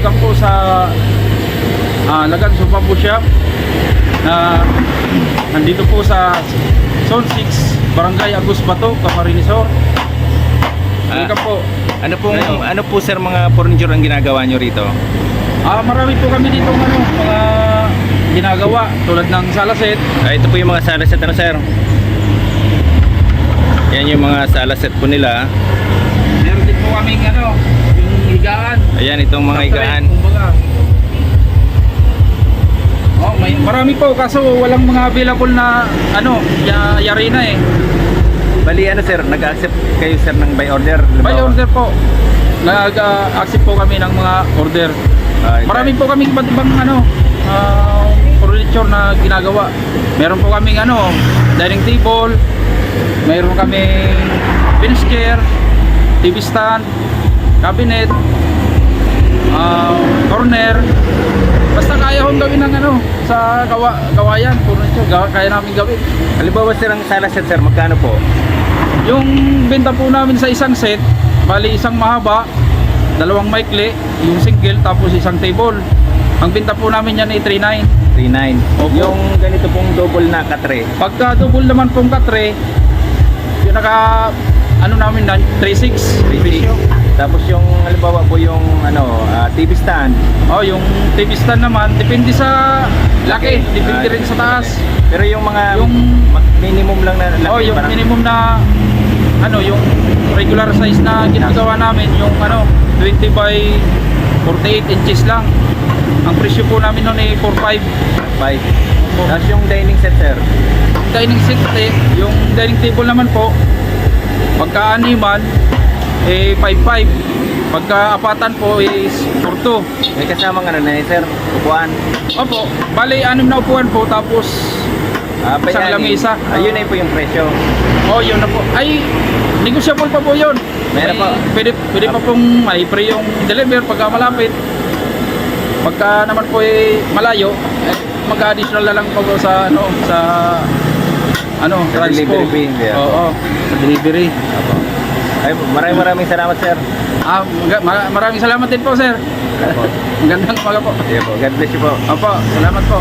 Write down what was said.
welcome po sa Lagan Supabu Shop na nandito po sa Zone 6, Barangay Agus Bato, Camarines Sur. Welcome po. Ano po sir mga furniture ang ginagawa nyo rito? Marami po kami dito mga ginagawa tulad ng sala set. Ito po yung mga sala set, ano sir? Yan yung mga sala set po nila. Meron din po kaming yung higaan. Ayan, itong mga higaan. Marami po kaso walang mga available na yari na eh. Bali ano sir, nag-accept kayo sir ng by order? By order po. Nag-accept po kami ng mga order. Marami po kaming iba't ibang furniture na ginagawa. Meron po kaming dining table, meron kaming bench chair, TV stand, cabinet, corner. Basta kaya hong gawin ng sa gawayan, furniture, kaya namin gawin. Halimbawa sir, ang sala set sir, magkano po? Yung benta po namin sa isang set, bali isang mahaba, dalawang maikli, yung single, tapos isang table. Ang benta po namin yan ay 3.9. 3.9. Opo. Yung ganito pong double na katre? Pagka double naman pong katre, yung namin na 3.6. 3.6. Tapos yung halimbawa po yung TV stand. Yung TV stand naman, depende sa laki, depende rin sa taas. Pero yung mga minimum lang na laki, yung parang minimum na yung regular size na ginagawa namin, yung 20 by 48 inches lang. Ang presyo po namin noon ay 4.5. 5. Tapos yung dining set sir? Dining set yung dining table naman po, pagka animan 5.5. Pagka apatan po is 4.2. May kasamang na sir? Upuan? Opo, bali 6 na upuan po, tapos isang lamesa. Ayun na po yung presyo. Yun na po. Ay, negotiable pa po yun. Meron pa. Pwede pa pong may free yung deliver pagka malapit. Pagka naman po malayo, mag-additional na lang po sa delivery fee. Yeah. Oo, sa delivery. Ay, maraming salamat sir. Maraming salamat din po sir. Magandang umaga po. Yeah po. God bless you po. Opo, salamat po.